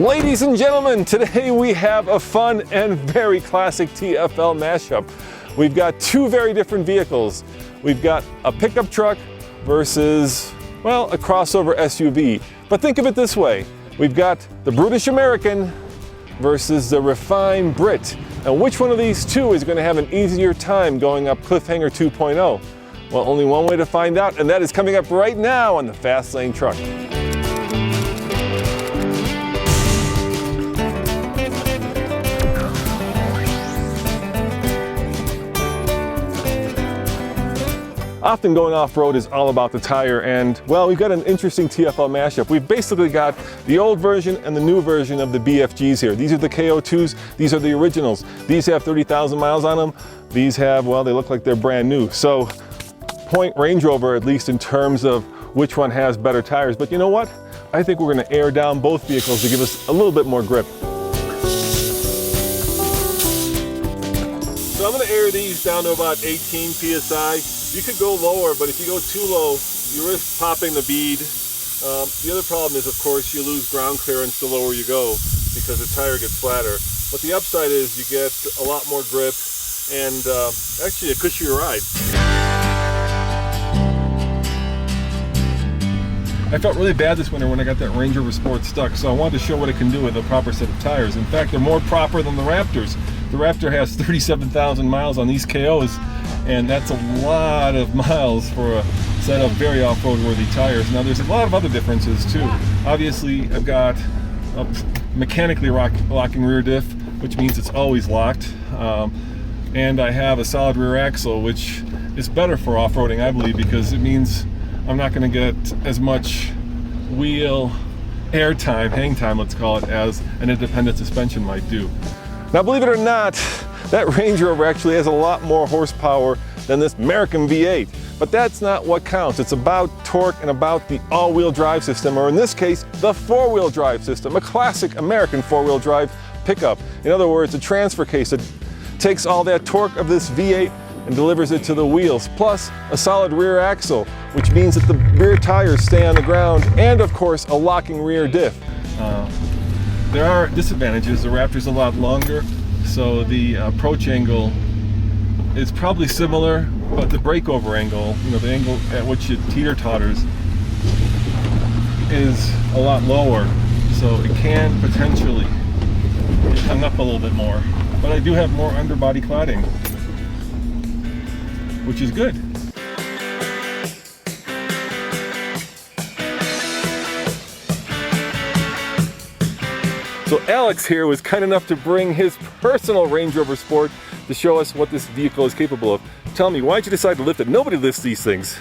Ladies and gentlemen, today we have a fun and very classic TFL mashup. We've got two very different vehicles. We've got a pickup truck versus, well, a crossover SUV. But think of it this way. We've got the brutish American versus the refined Brit. And which one of these two is going to have an easier time going up Cliffhanger 2.0? Well, only one way to find out, and that is coming up right now on the Fast Lane Truck. Often going off-road is all about the tire, and well, we've got an interesting TFL mashup. We've basically got the old version and the new version of the BFGs here. These are the KO2s, these are the originals. These have 30,000 miles on them. These have, well, they look like they're brand new. So, point Range Rover, at least in terms of which one has better tires. But you know what? I think we're gonna air down both vehicles to give us a little bit more grip. So I'm gonna air these down to about 18 PSI. You could go lower, but if you go too low, you risk popping the bead. The other problem is, of course, you lose ground clearance the lower you go because the tire gets flatter. But the upside is you get a lot more grip and actually a cushier ride. I felt really bad this winter when I got that Range Rover Sport stuck, so I wanted to show what it can do with a proper set of tires. In fact, they're more proper than the Raptors. The Raptor has 37,000 miles on these KOs, and that's a lot of miles for a set of very off-road worthy tires. Now there's a lot of other differences too. Obviously I've got a mechanically locking rear diff, which means it's always locked. And I have a solid rear axle, which is better for off-roading, I believe, because it means I'm not going to get as much wheel air time, hang time let's call it, as an independent suspension might do. Now believe it or not, that Range Rover actually has a lot more horsepower than this American V8. But that's not what counts. It's about torque and about the all-wheel drive system, or in this case, the four-wheel drive system, a classic American four-wheel drive pickup. In other words, a transfer case that takes all that torque of this V8 and delivers it to the wheels, plus a solid rear axle, which means that the rear tires stay on the ground, and of course, a locking rear diff. There are disadvantages. The Raptor's a lot longer, so the approach angle is probably similar, but the breakover angle, you know, the angle at which it teeter-totters, is a lot lower, so it can potentially get hung up a little bit more. But I do have more underbody cladding, which is good. So Alex here was kind enough to bring his personal Range Rover Sport to show us what this vehicle is capable of. Tell me, why did you decide to lift it? Nobody lifts these things.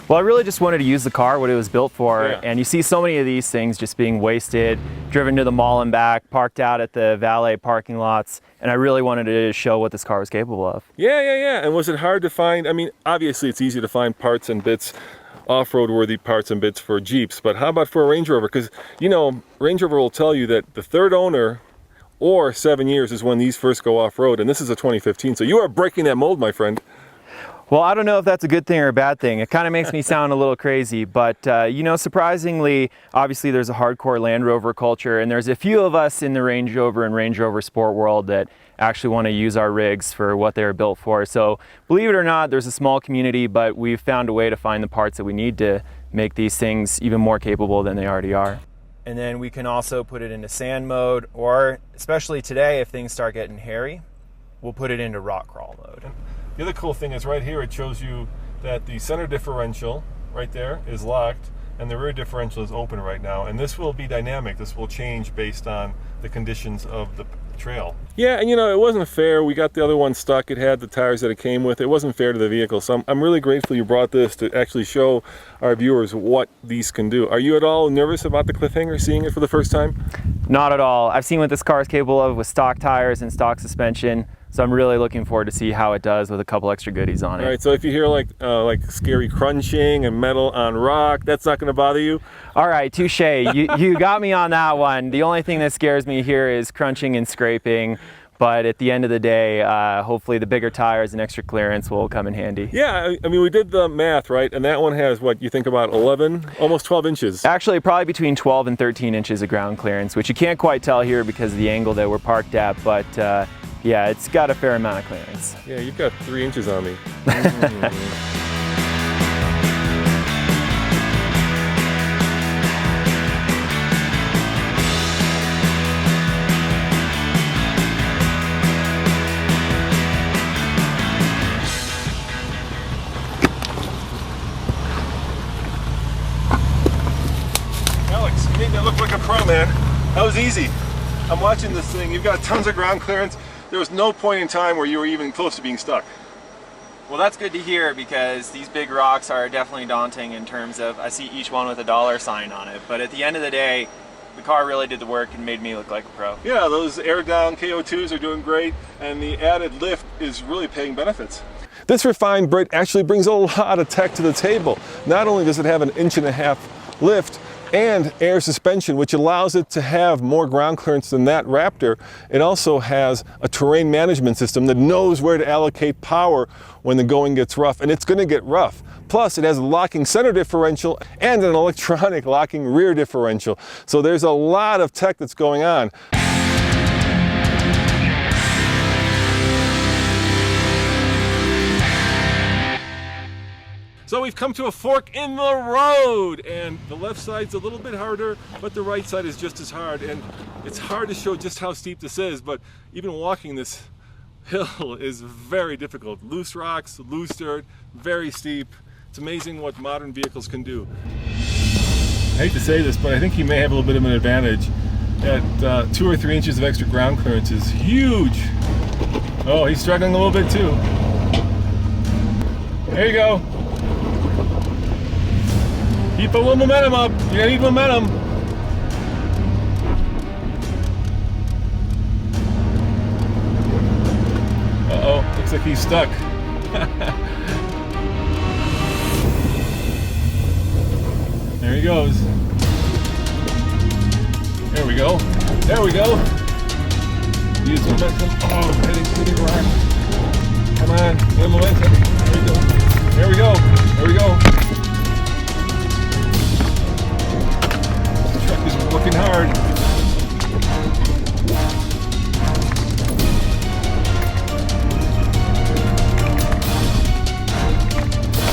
Well, I really just wanted to use the car, what it was built for, yeah. And you see so many of these things just being wasted, driven to the mall and back, parked out at the valet parking lots, and I really wanted to show what this car was capable of. Yeah. And was it hard to find? I mean, obviously it's easy to find parts and bits, off-road worthy parts and bits for Jeeps, but how about for a Range Rover? Because, you know, Range Rover will tell you that the third owner or 7 years is when these first go off-road, and this is a 2015, so you are breaking that mold, my friend. Well, I don't know if that's a good thing or a bad thing. It kind of makes me sound a little crazy, but you know, surprisingly, obviously there's a hardcore Land Rover culture, and there's a few of us in the Range Rover and Range Rover Sport world that actually want to use our rigs for what they're built for. So believe it or not, there's a small community, but we've found a way to find the parts that we need to make these things even more capable than they already are. And then we can also put it into sand mode, or especially today, if things start getting hairy, we'll put it into rock crawl mode. The other cool thing is right here, it shows you that the center differential right there is locked and the rear differential is open right now. And this will be dynamic. This will change based on the conditions of the trail. Yeah, and you know, it wasn't fair. We got the other one stuck. It had the tires that it came with. It wasn't fair to the vehicle. So I'm really grateful you brought this to actually show our viewers what these can do. Are you at all nervous about the Cliffhanger, seeing it for the first time? Not at all. I've seen what this car is capable of with stock tires and stock suspension. So I'm really looking forward to see how it does with a couple extra goodies on it. All right, so if you hear like scary crunching and metal on rock, that's not going to bother you? All right, touche. You got me on that one. The only thing that scares me here is crunching and scraping. But at the end of the day, hopefully the bigger tires and extra clearance will come in handy. Yeah, I mean, we did the math, right? And that one has, what, you think about 11, almost 12 inches? Actually, probably between 12 and 13 inches of ground clearance, which you can't quite tell here because of the angle that we're parked at, but yeah, it's got a fair amount of clearance. Yeah, you've got 3 inches on me. Alex, you made me look like a pro, man. That was easy. I'm watching this thing. You've got tons of ground clearance. There was no point in time where you were even close to being stuck. Well, that's good to hear because these big rocks are definitely daunting in terms of, I see each one with a dollar sign on it, but at the end of the day, the car really did the work and made me look like a pro. Yeah, those air down KO2s are doing great, and the added lift is really paying benefits. This refined Brit actually brings a lot of tech to the table. Not only does it have an 1.5-inch lift and air suspension, which allows it to have more ground clearance than that Raptor, it also has a terrain management system that knows where to allocate power when the going gets rough, and it's going to get rough. Plus, it has a locking center differential and an electronic locking rear differential. So there's a lot of tech that's going on. So we've come to a fork in the road, and the left side's a little bit harder, but the right side is just as hard. And it's hard to show just how steep this is, but even walking this hill is very difficult. Loose rocks, loose dirt, very steep. It's amazing what modern vehicles can do. I hate to say this, but I think he may have a little bit of an advantage. At 2 or 3 inches of extra ground clearance is huge. Oh, he's struggling a little bit too. There you go. Keep a little momentum up. You're gonna need momentum. Uh-oh, looks like he's stuck. There he goes. There we go. There we go. Use momentum. Oh, hitting rock. Come on, get momentum. There we go. There we go. There we go. Is working hard.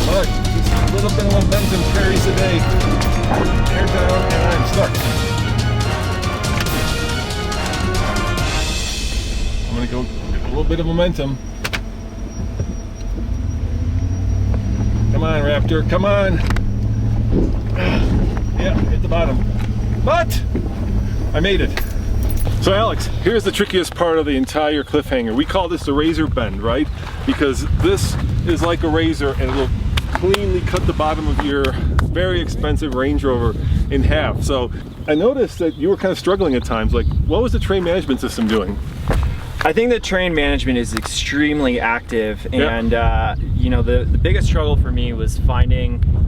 Look, just a little bit of momentum carries the day. Air down, and I'm stuck. I'm gonna go get a little bit of momentum. Come on, Raptor, come on. Yeah, hit the bottom. But I made it. So Alex, here's the trickiest part of the entire Cliffhanger. We call this the razor bend, right? Because this is like a razor and it'll cleanly cut the bottom of your very expensive Range Rover in half. So I noticed that you were kind of struggling at times. Like, what was the terrain management system doing? I think that terrain management is extremely active, and you know, the biggest struggle for me was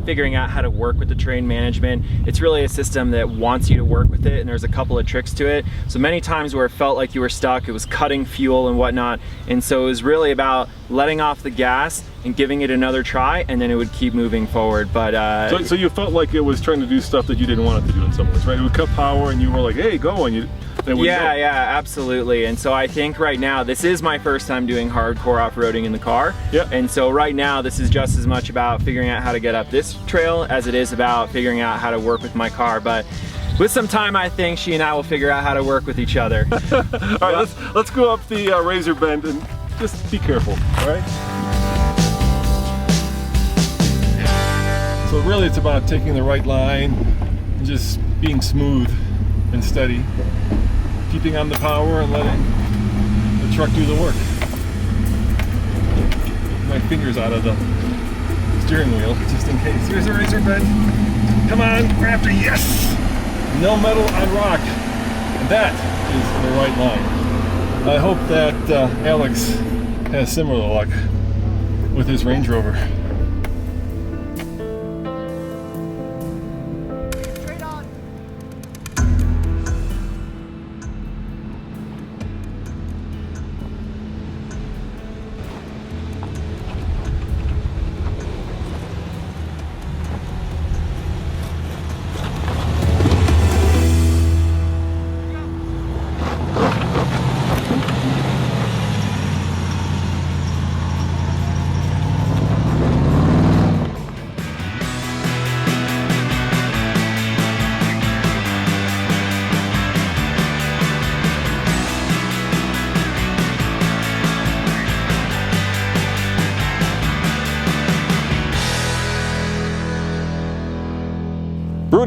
figuring out how to work with the terrain management. It's really a system that wants you to work with it, and there's a couple of tricks to it. So many times where it felt like you were stuck, it was cutting fuel and whatnot, and so it was really about letting off the gas and giving it another try, and then it would keep moving forward. But so you felt like it was trying to do stuff that you didn't want it to do in some ways, right? It would cut power and you were like, hey, go, and yeah, absolutely. And so I think right now, this is my first time doing hardcore off-roading in the car. Yep. And so right now, this is just as much about figuring out how to get up this trail as it is about figuring out how to work with my car. But with some time, I think she and I will figure out how to work with each other. All right, let's go up the razor bend and just be careful, all right? So really, it's about taking the right line and just being smooth and steady, keeping on the power and letting the truck do the work. My fingers out of the steering wheel, just in case. Here's a razor bend. Come on, Raptor, yes! No metal on rock. And that is the right line. I hope that Alex has similar luck with his Range Rover.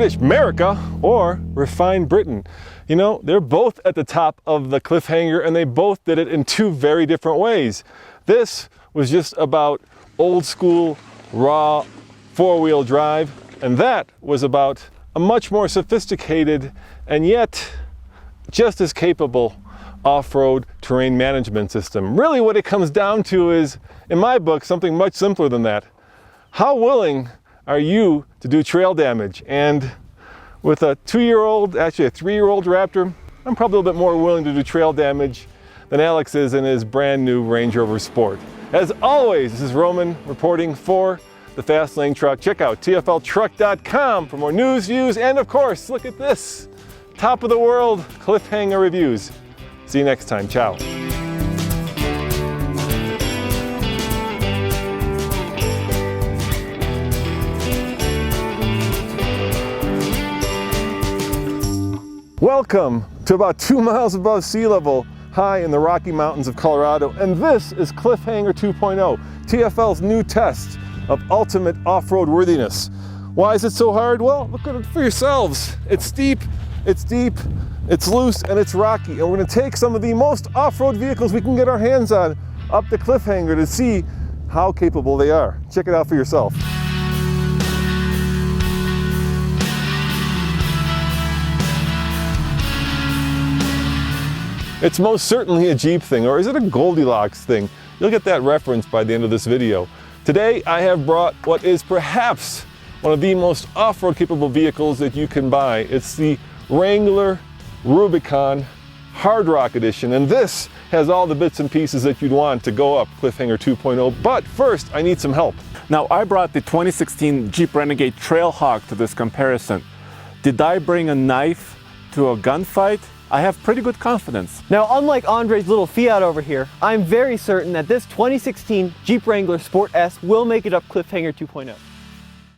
British America or refined Britain. You know, they're both at the top of the Cliffhanger, and they both did it in two very different ways. This was just about old school, raw, four-wheel drive, and that was about a much more sophisticated and yet just as capable off-road terrain management system. Really what it comes down to is, in my book, something much simpler than that. How willing are you to do trail damage? And with a 2-year-old, actually a 3-year-old Raptor, I'm probably a little bit more willing to do trail damage than Alex is in his brand new Range Rover Sport. As always, this is Roman reporting for the Fast Lane Truck. Check out tfltruck.com for more news, views, and of course, look at this, top of the world Cliffhanger reviews. See you next time. Ciao. Welcome to about 2 miles above sea level, high in the Rocky Mountains of Colorado, and this is Cliffhanger 2.0, TFL's new test of ultimate off-road worthiness. Why is it so hard? Well, look at it for yourselves. It's steep, it's deep, it's loose, and it's rocky, and we're going to take some of the most off-road vehicles we can get our hands on up the Cliffhanger to see how capable they are. Check it out for yourself. It's most certainly a Jeep thing, or is it a Goldilocks thing? You'll get that reference by the end of this video. Today I have brought what is perhaps one of the most off-road capable vehicles that you can buy. It's the Wrangler Rubicon Hard Rock Edition, and this has all the bits and pieces that you'd want to go up Cliffhanger 2.0. But first, I need some help. Now, I brought the 2016 Jeep Renegade Trailhawk to this comparison. Did I bring a knife to a gunfight? I have pretty good confidence. Now, unlike Andre's little Fiat over here, I'm very certain that this 2016 Jeep Wrangler Sport S will make it up Cliffhanger 2.0.